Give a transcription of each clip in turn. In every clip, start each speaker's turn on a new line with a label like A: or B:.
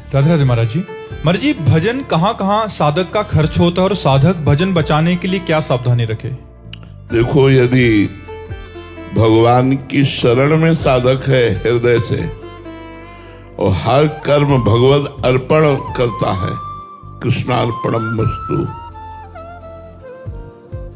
A: राधे राधे महाराज जी, भजन कहाँ कहाँ साधक का खर्च होता है और साधक भजन बचाने के लिए क्या सावधानी रखे?
B: देखो, यदि भगवान की शरण में साधक है हृदय से और हर कर्म भगवत अर्पण करता है, कृष्णार्पणमस्तु,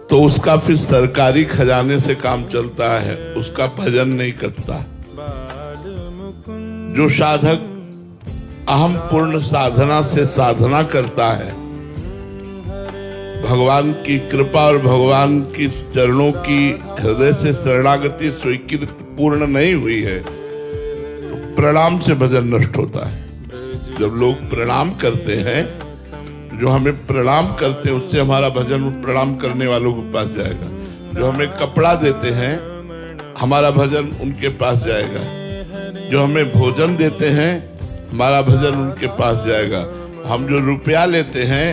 B: तो उसका फिर सरकारी खजाने से काम चलता है, उसका भजन नहीं करता। जो साधक अहम पूर्ण साधना से साधना करता है, भगवान की कृपा और भगवान की चरणों की हृदय से शरणागति स्वीकृत पूर्ण नहीं हुई है, तो प्रणाम से भजन नष्ट होता है। जब लोग प्रणाम करते हैं, जो हमें प्रणाम करते हैं उससे हमारा भजन प्रणाम करने वालों के पास जाएगा। जो हमें कपड़ा देते हैं, हमारा भजन उनके पास जाएगा। जो हमें भोजन देते हैं, हमारा भजन उनके पास जाएगा। हम जो रुपया लेते हैं,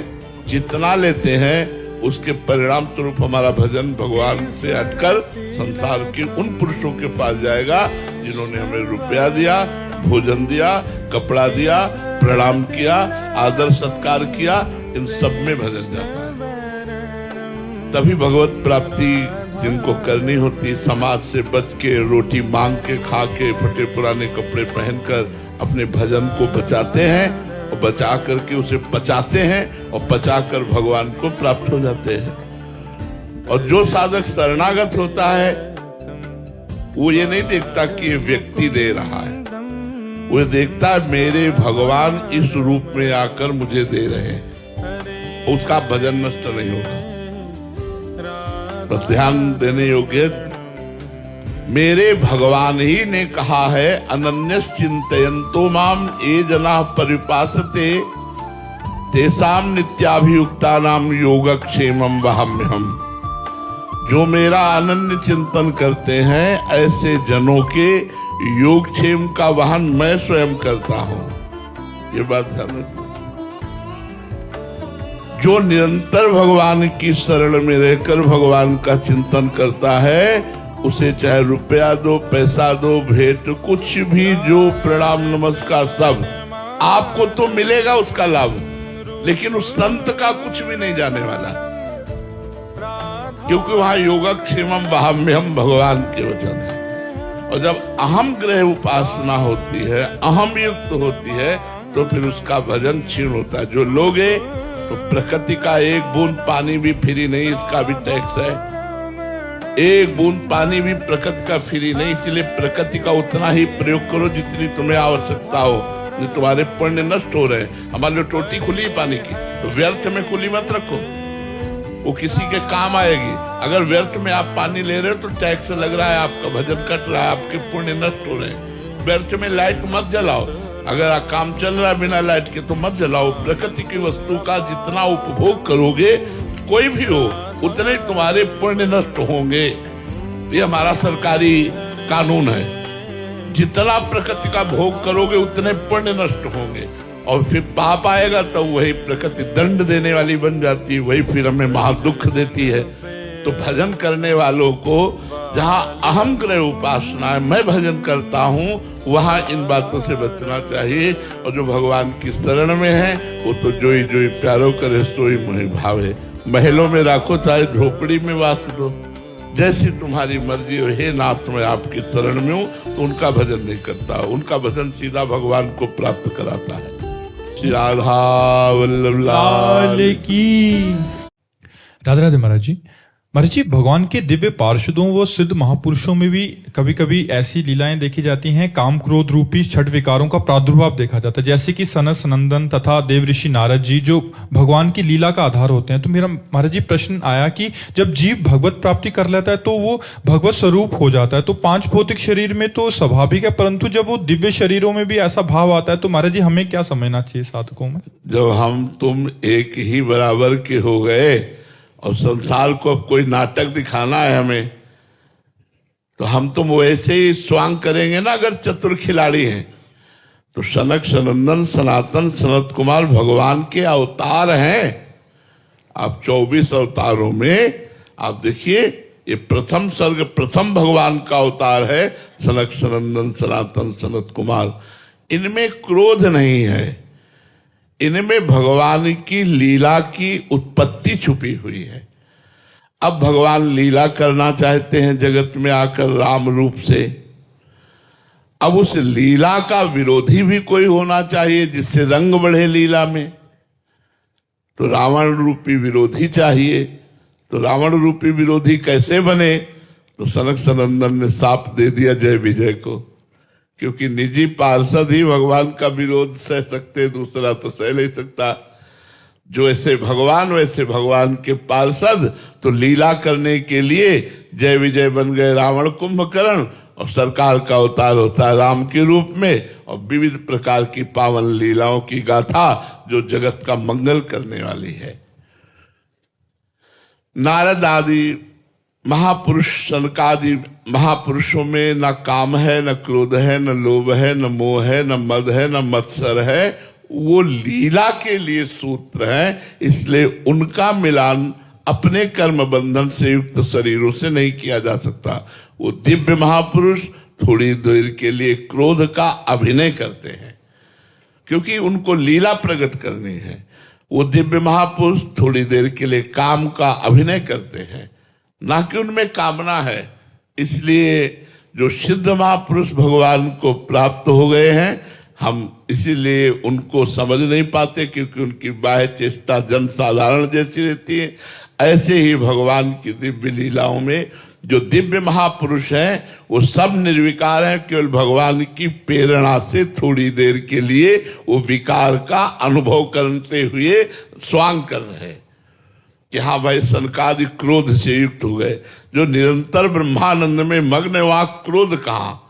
B: जितना लेते हैं, उसके परिणाम स्वरूप हमारा भजन भगवान से हटकर संसार के उन पुरुषों के पास जाएगा जिन्होंने हमें रुपया दिया, भोजन दिया, कपड़ा दिया, प्रणाम किया, आदर सत्कार किया। इन सब में भजन जाता है। तभी भगवत प्राप्ति जिनको करनी होती, समाज से बच के, रोटी मांग के, खा के, फटे पुराने कपड़े पहनकर अपने भजन को बचाते हैं और बचा करके उसे पचाते हैं और पचाकर भगवान को प्राप्त हो जाते हैं। और जो साधक शरणागत होता है, वो ये नहीं देखता कि ये व्यक्ति दे रहा है, वो देखता है मेरे भगवान इस रूप में आकर मुझे दे रहे हैं, उसका भजन नष्ट नहीं होगा। तो ध्यान देने योग्य, मेरे भगवान ही ने कहा है, अनन्यस चिंतयन्तो माम ये जना परिपासते तेसाम नित्याभियुक्तानाम योगक्षेमं वहाम्यहम्। जो मेरा अनन्य चिंतन करते हैं, ऐसे जनों के योगक्षेम का वहन मैं स्वयं करता हूं। ये बात ध्यान रखना। जो निरंतर भगवान की शरण में रहकर भगवान का चिंतन करता है, उसे चाहे रुपया दो, पैसा दो, भेंट कुछ भी, जो प्रणाम नमस्कार सब, आपको तो मिलेगा उसका लाभ, लेकिन उस संत का कुछ भी नहीं जाने वाला, क्योंकि वहां योगक्षेमं वहाम्यहम् भगवान के वचन है। और जब अहम ग्रह उपासना होती है, अहम युक्त होती है, तो फिर उसका भजन क्षीण होता है। जो लोगे तो प्रकृति का एक बूंद पानी भी फ्री नहीं, इसका भी टैक्स है। एक बूंद पानी भी प्रकृति का फ्री नहीं, इसलिए प्रकृति का उतना ही प्रयोग करो जितनी तुम्हें आवश्यकता हो। जो तुम्हारे पुण्य नष्ट हो रहे हैं, हमारे लिए टोटी खुली है पानी की, तो व्यर्थ में खुली मत रखो, वो किसी के काम आएगी। अगर व्यर्थ में आप पानी ले रहे हो तो टैक्स लग रहा है, आपका भजन कट रहा है, आपके पुण्य नष्ट हो रहे हैं। व्यर्थ में लाइट मत जलाओ, अगर काम चल रहा है बिना लाइट के तो मत जलाओ। प्रकृति की वस्तु का जितना उपभोग करोगे, कोई भी हो, उतने ही तुम्हारे पुण्य नष्ट होंगे। ये हमारा सरकारी कानून है, जितना प्रकृति का भोग करोगे उतने पुण्य नष्ट होंगे, और फिर पाप आएगा तो वही प्रकृति दंड देने वाली बन जाती है, वही फिर हमें महादुख देती है। तो भजन करने वालों को जहाँ अहम ग्रह उपासना है, मैं भजन करता हूँ, वहाँ इन बातों से बचना चाहिए। और जो भगवान की शरण में है, वो तो जोई जोई प्यारो करे सोई मोहि भावे। महलों में राखो चाहे झोपड़ी में वास दो, जैसी तुम्हारी मर्जी हो। हे नाथ, मैं आपकी शरण में हूँ, तो उनका भजन नहीं करता, उनका भजन सीधा भगवान को प्राप्त कराता है। श्री राधा वल्लभ लाल की।
A: राधे राधे महाराज जी, भगवान के दिव्य पार्षदों व सिद्ध महापुरुषों में भी कभी कभी ऐसी लीलाएं देखी जाती हैं, काम क्रोध रूपी छठ विकारों का प्रादुर्भाव देखा जाता है, जैसे कि सनत सनंदन तथा देव ऋषि नारद जी, जो भगवान की लीला का आधार होते हैं। तो मेरा महाराज जी प्रश्न आया कि जब जीव भगवत प्राप्ति कर लेता है तो वो भगवत स्वरूप हो जाता है, तो पांच भौतिक शरीर में तो स्वाभाविक है, परंतु जब वो दिव्य शरीरों में भी ऐसा भाव आता है, तो महाराज जी हमें क्या समझना चाहिए साधकों में?
B: जब हम तुम एक ही बराबर के हो गए और संसार को अब कोई नाटक दिखाना है हमें, तो हम तुम वैसे ही स्वांग करेंगे ना। अगर चतुर खिलाड़ी हैं तो सनक सनंदन सनातन सनत कुमार भगवान के अवतार हैं। आप 24 अवतारों में आप देखिए, ये प्रथम सर्ग प्रथम भगवान का अवतार है, सनक सनंदन सनातन सनत कुमार। इनमें क्रोध नहीं है, इनमें भगवान की लीला की उत्पत्ति छुपी हुई है। अब भगवान लीला करना चाहते हैं जगत में आकर राम रूप से। अब उस लीला का विरोधी भी कोई होना चाहिए जिससे रंग बढ़े लीला में। तो रावण रूपी विरोधी चाहिए। तो रावण रूपी विरोधी कैसे बने? तो सनक सनंदन ने साफ दे दिया जय विजय को, क्योंकि निजी पार्षद ही भगवान का विरोध सह सकते, दूसरा तो सह नहीं सकता। जो ऐसे भगवान वैसे भगवान के पार्षद। तो लीला करने के लिए जय विजय बन गए रावण कुंभकर्ण, और सरकार का अवतार होता है राम के रूप में, और विविध प्रकार की पावन लीलाओं की गाथा जो जगत का मंगल करने वाली है। नारद आदि महापुरुष, सनकादि महापुरुषों में न काम है, न क्रोध है, न लोभ है, न मोह है, न मद है, न मत्सर है। वो लीला के लिए सूत्र है, इसलिए उनका मिलान अपने कर्म बंधन से युक्त शरीरों से नहीं किया जा सकता। वो दिव्य महापुरुष थोड़ी देर के लिए क्रोध का अभिनय करते हैं, क्योंकि उनको लीला प्रकट करनी है। वो दिव्य महापुरुष थोड़ी देर के लिए काम का अभिनय करते हैं, ना कि उनमें कामना है। इसलिए जो सिद्ध महापुरुष भगवान को प्राप्त हो गए हैं, हम इसीलिए उनको समझ नहीं पाते, क्योंकि उनकी बाह्य चेष्टा जन साधारण जैसी रहती है। ऐसे ही भगवान की दिव्य लीलाओं में जो दिव्य महापुरुष हैं वो सब निर्विकार हैं, केवल भगवान की प्रेरणा से थोड़ी देर के लिए वो विकार का अनुभव करते हुए स्वांग कर रहे हैं कि हाँ भाई सनकादि क्रोध से युक्त हो गए। जो निरंतर ब्रह्मानंद में मग्न, वहां क्रोध कहाँ?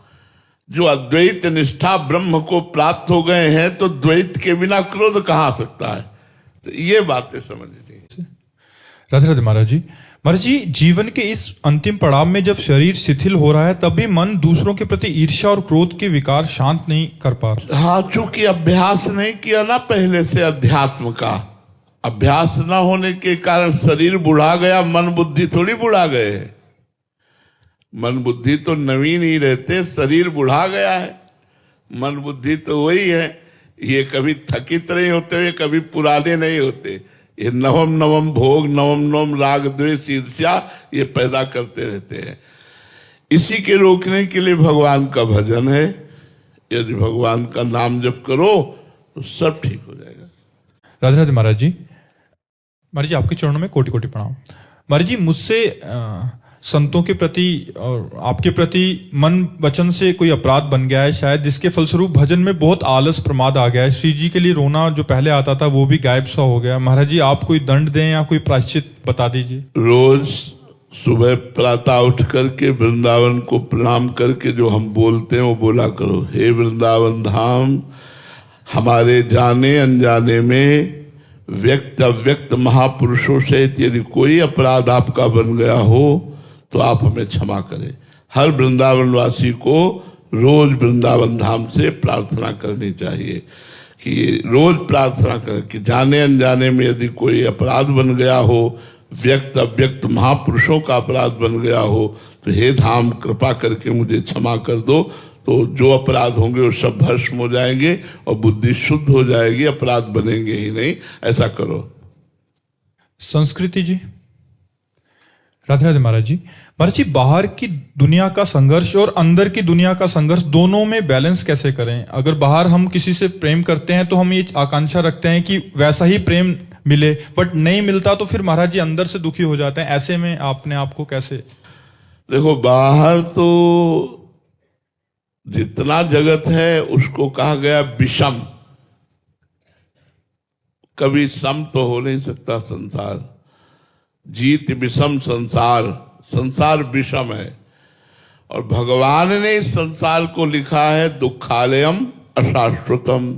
B: जो अद्वैत निष्ठा ब्रह्म को प्राप्त हो गए हैं, तो द्वैत के बिना क्रोध कहाँ आ सकता है? तो ये बातें समझनी।
A: राधे राधे महाराज जी। महाराज जी, जीवन के इस अंतिम पड़ाव में जब शरीर शिथिल हो रहा है, तभी मन दूसरों के प्रति ईर्ष्या और क्रोध के विकार शांत नहीं कर पा रहा।
B: हाँ, चूंकि अभ्यास नहीं किया ना पहले से अध्यात्म का, अभ्यास न होने के कारण शरीर बुढ़ा गया, मन बुद्धि थोड़ी बुढ़ा गए। मन बुद्धि तो नवीन ही रहते, शरीर बुढ़ा गया है, मन बुद्धि तो वही है। ये कभी थकित नहीं होते हुए, कभी पुराने नहीं होते। ये नवम नवम भोग, नवम नवम राग द्वेष ईर्ष्या ये पैदा करते रहते हैं। इसी के रोकने के लिए भगवान का भजन है। यदि भगवान का नाम जप करो तो सब ठीक हो जाएगा।
A: राधे राधे महाराज जी। महाराज जी, आपके चरणों में कोटि कोटि प्रणाम। महाराज जी, मुझसे संतों के प्रति और आपके प्रति मन वचन से कोई अपराध बन गया है शायद, जिसके फलस्वरूप भजन में बहुत आलस प्रमाद आ गया है। श्री जी के लिए रोना जो पहले आता था वो भी गायब सा हो गया। महाराज जी, आप कोई दंड दें या कोई प्रायश्चित बता दीजिए।
B: रोज सुबह प्रातः उठ करके वृंदावन को प्रणाम करके जो हम बोलते हैं वो बोला करो। हे वृंदावन धाम, हमारे जाने अनजाने में व्यक्त अव्यक्त महापुरुषों से यदि कोई अपराध आपका बन गया हो तो आप हमें क्षमा करें। हर वृंदावन वासी को रोज वृंदावन धाम से प्रार्थना करनी चाहिए कि रोज प्रार्थना करें कि जाने अनजाने में यदि कोई अपराध बन गया हो, व्यक्त अव्यक्त महापुरुषों का अपराध बन गया हो, तो हे धाम कृपा करके मुझे क्षमा कर दो। तो जो अपराध होंगे वो सब भस्म हो जाएंगे और बुद्धि शुद्ध हो जाएगी, अपराध बनेंगे ही नहीं। ऐसा करो।
A: संस्कृति जी। राधे राधे महाराज जी। महाराज जी, बाहर की दुनिया का संघर्ष और अंदर की दुनिया का संघर्ष, दोनों में बैलेंस कैसे करें? अगर बाहर हम किसी से प्रेम करते हैं तो हम ये आकांक्षा रखते हैं कि वैसा ही प्रेम मिले, बट नहीं मिलता तो फिर महाराज जी अंदर से दुखी हो जाते हैं। ऐसे में आपने आपको कैसे?
B: देखो, बाहर तो जितना जगत है उसको कहा गया विषम, कभी सम तो हो नहीं सकता संसार। जीत विषम संसार, संसार विषम है। और भगवान ने इस संसार को लिखा है दुखालयम अशाश्वतम,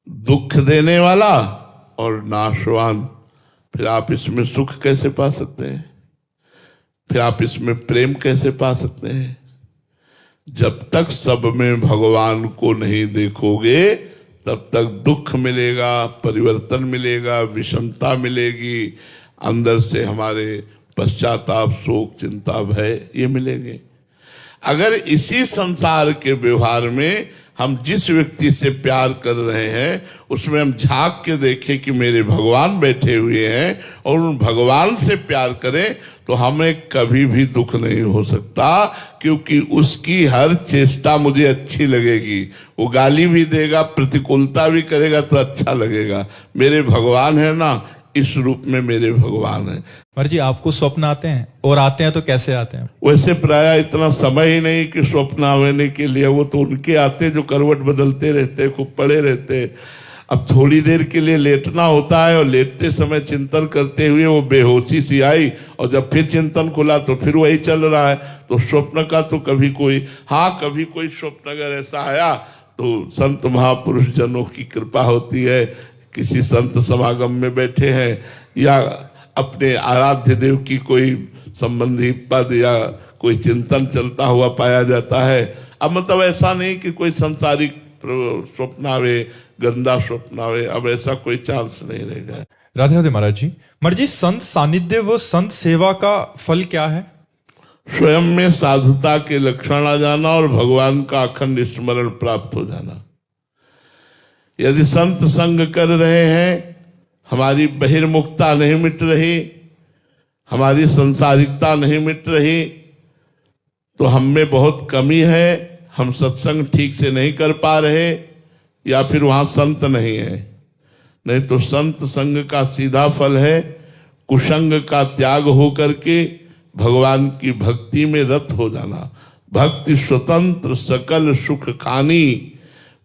B: दुख देने वाला और नाशवान। फिर आप इसमें सुख कैसे पा सकते हैं? फिर आप इसमें प्रेम कैसे पा सकते हैं? जब तक सब में भगवान को नहीं देखोगे तब तक दुख मिलेगा, परिवर्तन मिलेगा, विषमता मिलेगी, अंदर से हमारे पश्चाताप, शोक, चिंता, भय ये मिलेंगे। अगर इसी संसार के व्यवहार में हम जिस व्यक्ति से प्यार कर रहे हैं उसमें हम झांक के देखें कि मेरे भगवान बैठे हुए हैं और उन भगवान से प्यार करें तो हमें कभी भी दुख नहीं हो सकता, क्योंकि उसकी हर चेष्टा मुझे अच्छी लगेगी। वो गाली भी देगा, प्रतिकूलता भी करेगा तो अच्छा लगेगा। मेरे भगवान है ना, इस रूप में मेरे भगवान है।
A: महाराज जी, आपको स्वप्न आते हैं, और आते हैं तो कैसे आते हैं?
B: वैसे प्राय इतना समय ही नहीं कि स्वप्न आने के लिए, वो तो उनके आते जो करवट बदलते रहते, खूब पड़े रहते। अब थोड़ी देर के लिए लेटना होता है और लेटते समय चिंतन करते हुए वो बेहोशी सी आई और जब फिर चिंतन खुला तो फिर वही चल रहा है। तो स्वप्न का तो कभी कोई, हाँ कभी कोई स्वप्न अगर ऐसा आया तो संत महापुरुष जनों की कृपा होती है, किसी संत समागम में बैठे हैं या अपने आराध्य देव की कोई संबंधी पद या कोई चिंतन चलता हुआ पाया जाता है। अब मतलब ऐसा नहीं कि कोई संसारिक स्वप्न आवे, गंदा स्वप्न आवे, अब ऐसा कोई चांस नहीं रह गया।
A: राधे राधे महाराज जी। महाराज जी, संत सानिध्य व संत सेवा का फल क्या है?
B: स्वयं में साधुता के लक्षण आ जाना और भगवान का अखंड स्मरण प्राप्त हो जाना। यदि संत संग कर रहे हैं, हमारी बहिर्मुखता नहीं मिट रही, हमारी संसारिकता नहीं मिट रही, तो हम में बहुत कमी है, हम सत्संग ठीक से नहीं कर पा रहे या फिर वहां संत नहीं है। नहीं तो संत संग का सीधा फल है कुसंग का त्याग हो करके भगवान की भक्ति में रत हो जाना। भक्ति स्वतंत्र सकल सुख खानी,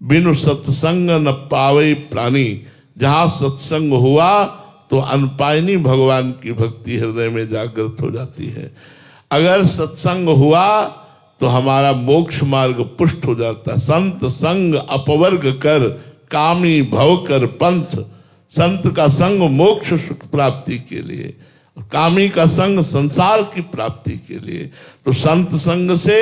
B: बिनु सत्संग न पावे प्राणी। जहां सत्संग हुआ तो अनपायनी भगवान की भक्ति हृदय में जागृत हो जाती है। अगर सत्संग हुआ तो हमारा मोक्ष मार्ग पुष्ट हो जाता है। संत संग अपवर्ग कर, कामी भव कर पंथ। संत का संग मोक्ष सुख प्राप्ति के लिए, कामी का संग संसार की प्राप्ति के लिए। तो संत संग से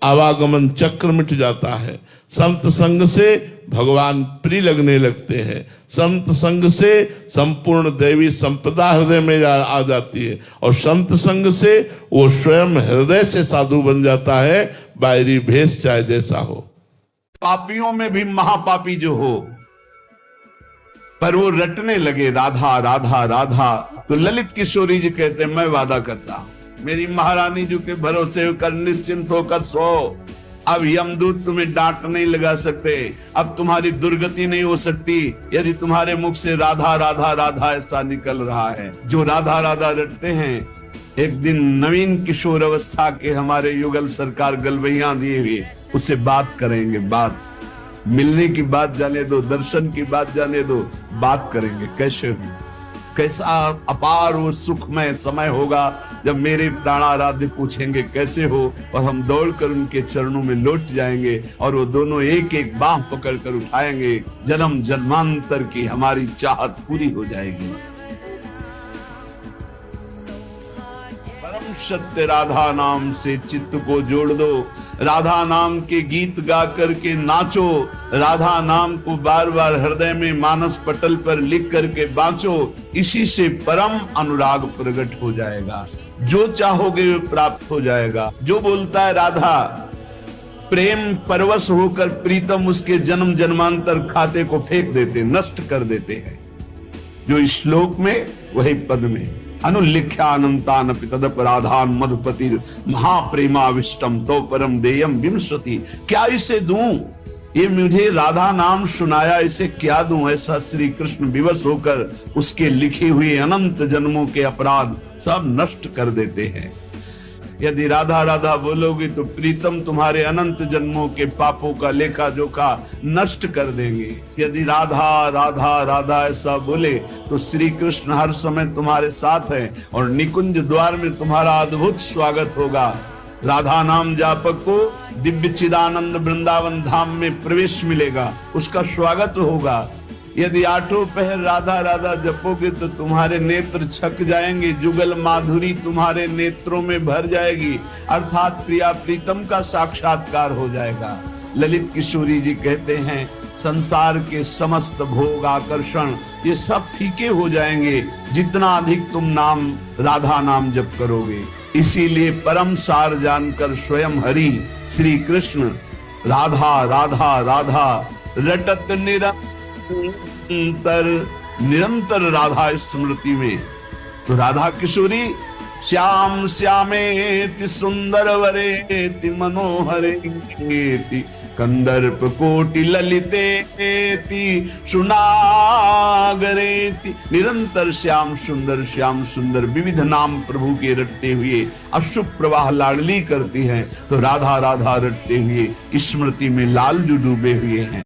B: आवागमन चक्र मिट जाता है, संत संग से भगवान प्रिय लगने लगते हैं, संत संग से संपूर्ण दैवी संपदा हृदय में आ जाती है और संत संग से वो स्वयं हृदय से साधु बन जाता है, बाहरी भेष चाहे जैसा हो।
C: पापियों में भी महापापी जो हो पर वो रटने लगे राधा राधा राधा, तो ललित किशोरी जी कहते हैं मैं वादा करता हूं मेरी महारानी जी के भरोसे कर निश्चिंत होकर सो। अब यमदूत तुम्हें डांट नहीं लगा सकते, अब तुम्हारी दुर्गति नहीं हो सकती यदि तुम्हारे मुख से राधा राधा राधा ऐसा निकल रहा है। जो राधा राधा रटते हैं, एक दिन नवीन किशोर अवस्था के हमारे युगल सरकार गलबैया दिए हुए उससे बात करेंगे। बात मिलने की बात जाने दो, दर्शन की बात जाने दो, बात करेंगे कैसे हो, कैसा अपार वो सुखमय समय होगा जब मेरे प्राणाराध्य पूछेंगे कैसे हो, और हम दौड़कर उनके चरणों में लौट जाएंगे और वो दोनों एक एक बाह पकड़कर उठाएंगे। जन्म जन्मांतर की हमारी चाहत पूरी हो जाएगी। परम सत्य राधा नाम से चित्त को जोड़ दो, राधा नाम के गीत गा करके नाचो, राधा नाम को बार बार हृदय में मानस पटल पर लिख करके बांचो। इसी से परम अनुराग प्रकट हो जाएगा, जो चाहोगे वो प्राप्त हो जाएगा। जो बोलता है राधा, प्रेम परवश होकर प्रीतम उसके जन्म जन्मांतर खाते को फेंक देते, नष्ट कर देते हैं। जो श्लोक में वही पद में अनुलिख्यानंतानपि तदपराधान मधुपति महाप्रेमाविष्टम तो परम देयम विमसति। क्या इसे दूं, ये मुझे राधा नाम सुनाया, इसे क्या दूं? ऐसा श्री कृष्ण विवश होकर उसके लिखे हुए अनंत जन्मों के अपराध सब नष्ट कर देते हैं। यदि राधा राधा बोलोगे तो प्रीतम तुम्हारे अनंत जन्मों के पापों का लेखा जोखा नष्ट कर देंगे। यदि राधा राधा राधा ऐसा बोले तो श्री कृष्ण हर समय तुम्हारे साथ है और निकुंज द्वार में तुम्हारा अद्भुत स्वागत होगा। राधा नाम जापक को दिव्य चिदानंद वृंदावन धाम में प्रवेश मिलेगा, उसका स्वागत होगा। यदि आठों पहर राधा राधा जपोगे तो तुम्हारे नेत्र छक जाएंगे, जुगल माधुरी तुम्हारे नेत्रों में भर जाएगी, अर्थात प्रिया प्रीतम का साक्षात्कार हो जाएगा। ललित किशोरी जी कहते हैं संसार के समस्त भोग आकर्षण ये सब फीके हो जाएंगे जितना अधिक तुम नाम राधा नाम जप करोगे। इसीलिए परम सार जानकर स्वयं हरि श्री कृष्ण राधा राधा राधा रटत निरंतर, निरंतर राधा स्मृति में। तो राधा किशोरी श्याम श्यामेति सुंदर वरेति मनोहरेति कंदर्प कोटि ललितेति सुनागरेति। निरंतर श्याम सुंदर विविध नाम प्रभु के रटते हुए अश्रु प्रवाह लाडली करती हैं। तो राधा राधा रटते हुए स्मृति में लाल जो डूबे हुए हैं।